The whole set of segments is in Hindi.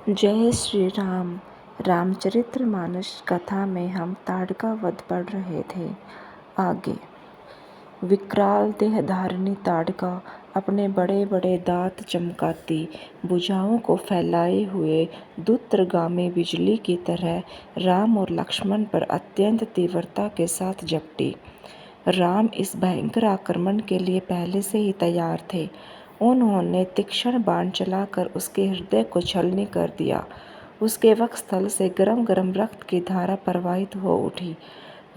जय श्री राम। रामचरितमानस कथा में हम ताड़का वध पढ़ रहे थे। आगे विकराल देहधारिणी ताड़का अपने बड़े बड़े दांत चमकाती, भुजाओं को फैलाए हुए दूरगामी बिजली की तरह राम और लक्ष्मण पर अत्यंत तीव्रता के साथ झपटी। राम इस भयंकर आक्रमण के लिए पहले से ही तैयार थे। उन्होंने तीक्ष्ण बाण चलाकर उसके हृदय को छलनी कर दिया। उसके वक्षस्थल से गरम गरम रक्त की धारा प्रवाहित हो उठी।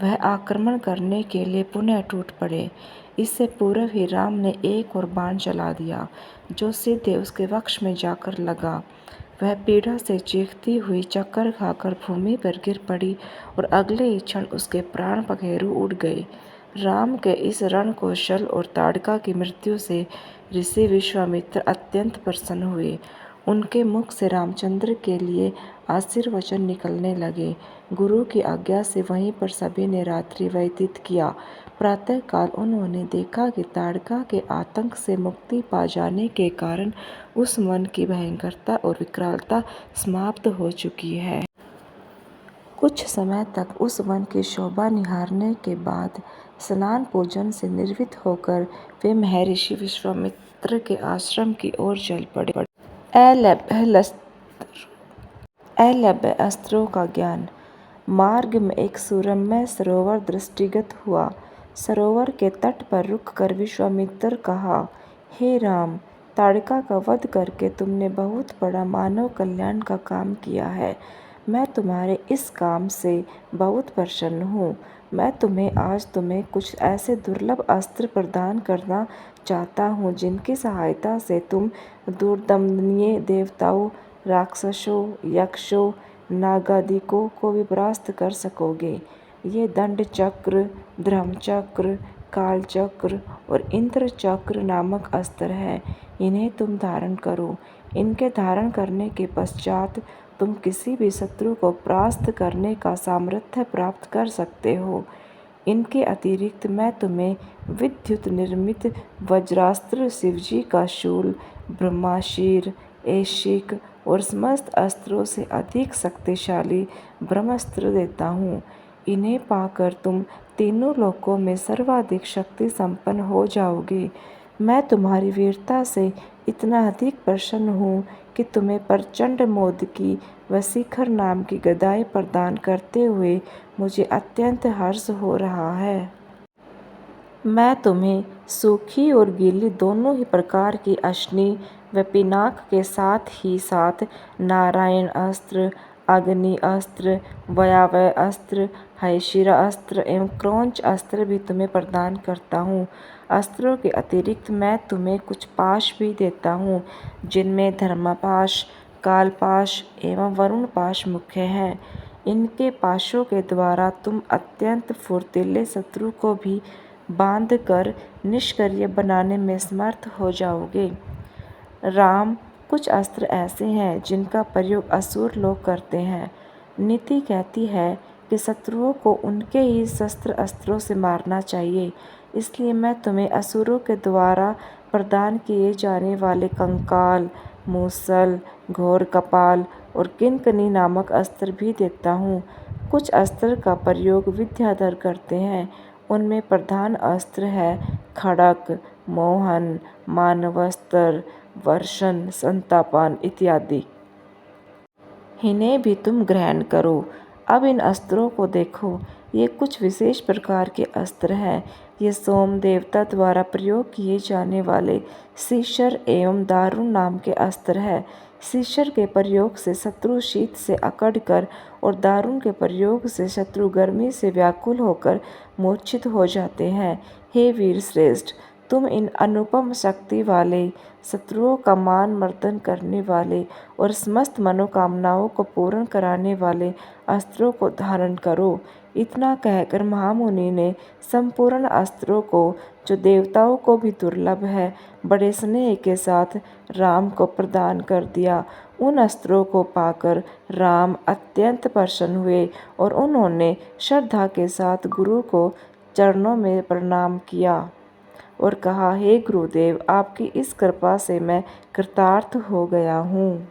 वह आक्रमण करने के लिए पुनः टूट पड़े। इससे पूर्व ही राम ने एक और बाण चला दिया, जो सीधे उसके वक्ष में जाकर लगा। वह पीड़ा से चीखती हुई चक्कर खाकर भूमि पर गिर पड़ी और अगले ही क्षण उसके प्राण पखेरु उड़ गए। राम के इस रणकौशल और ताड़का की मृत्यु से ऋषि विश्वामित्र अत्यंत प्रसन्न हुए। उनके मुख से रामचंद्र के लिए आशीर्वचन निकलने लगे। गुरु की आज्ञा से वहीं पर सभी ने रात्रि व्यतीत किया। प्रातःकाल उन्होंने देखा कि ताड़का के आतंक से मुक्ति पा जाने के कारण उस वन की भयंकरता और विकरालता समाप्त हो चुकी है। कुछ समय तक उस वन की शोभा निहारने के बाद स्नान पूजन से निर्वृत्त होकर वे महर्षि विश्वामित्र के आश्रम की ओर चल पड़े। अलभ्य अस्त्रों का ज्ञान। मार्ग में एक सुरम्य सरोवर दृष्टिगत हुआ। सरोवर के तट पर रुककर विश्वामित्र कहा, हे राम, ताड़का का वध करके तुमने बहुत बड़ा मानव कल्याण का काम किया है। मैं तुम्हारे इस काम से बहुत प्रसन्न हूँ। मैं तुम्हें कुछ ऐसे दुर्लभ अस्त्र प्रदान करना चाहता हूँ जिनकी सहायता से तुम दुर्दमनीय देवताओं, राक्षसों, यक्षों, नागादिकों को भी परास्त कर सकोगे। ये दंड चक्र, धर्मचक्र, कालचक्र और इंद्र चक्र नामक अस्त्र है। इन्हें तुम धारण करो। इनके धारण करने के पश्चात तुम किसी भी शत्रु को परास्त करने का सामर्थ्य प्राप्त कर सकते हो। इनके अतिरिक्त मैं तुम्हें विद्युत निर्मित वज्रास्त्र, शिवजी का शूल, ब्रह्माशीर, ऐशिक और समस्त अस्त्रों से अधिक शक्तिशाली ब्रह्मास्त्र देता हूँ। इन्हें पाकर तुम तीनों लोकों में सर्वाधिक शक्ति संपन्न हो जाओगे। मैं तुम्हारी वीरता से इतना अधिक प्रसन्न हूँ कि तुम्हें प्रचंड मोदकी व शिखर नाम की गदाएं प्रदान करते हुए मुझे अत्यंत हर्ष हो रहा है। मैं तुम्हें सूखी और गीली दोनों ही प्रकार की अश्नि व पिनाक के साथ ही साथ नारायण अस्त्र, अग्नि अस्त्र, वायव्य अस्त्र, हैशिरा अस्त्र एवं क्रौंच अस्त्र भी तुम्हें प्रदान करता हूँ। अस्त्रों के अतिरिक्त मैं तुम्हें कुछ पाश भी देता हूँ, जिनमें धर्मपाश, कालपाश एवं वरुण पाश मुख्य हैं। इनके पाशों के द्वारा तुम अत्यंत फुर्तीले शत्रु को भी बांध कर निष्क्रिय बनाने में समर्थ हो जाओगे। राम, कुछ अस्त्र ऐसे हैं जिनका प्रयोग असुर लोग करते हैं। नीति कहती है कि शत्रुओं को उनके ही शस्त्र अस्त्रों से मारना चाहिए। इसलिए मैं तुम्हें असुरों के द्वारा प्रदान किए जाने वाले कंकाल, मूसल, घोर कपाल और किंकनी नामक अस्त्र भी देता हूँ। कुछ अस्त्र का प्रयोग विद्याधर करते हैं। उनमें प्रधान अस्त्र है खड़क, मोहन, मानवास्त्र, वर्षण, संतापान इत्यादि। इन्हें भी तुम ग्रहण करो। अब इन अस्त्रों को देखो। ये कुछ विशेष प्रकार के अस्त्र हैं। ये सोम देवता द्वारा प्रयोग किए जाने वाले सीसर एवं दारुण नाम के अस्त्र हैं। सीसर के प्रयोग से शत्रु शीत से अकड़ कर और दारुण के प्रयोग से शत्रु गर्मी से व्याकुल होकर मूर्छित हो जाते हैं। हे वीर श्रेष्ठ, तुम इन अनुपम शक्ति वाले, शत्रुओं का मान मर्दन करने वाले और समस्त मनोकामनाओं को पूर्ण कराने वाले अस्त्रों को धारण करो। इतना कहकर महामुनि ने संपूर्ण अस्त्रों को, जो देवताओं को भी दुर्लभ है, बड़े स्नेह के साथ राम को प्रदान कर दिया। उन अस्त्रों को पाकर राम अत्यंत प्रसन्न हुए और उन्होंने श्रद्धा के साथ गुरु को चरणों में प्रणाम किया और कहा, हे गुरुदेव, आपकी इस कृपा से मैं कृतार्थ हो गया हूँ।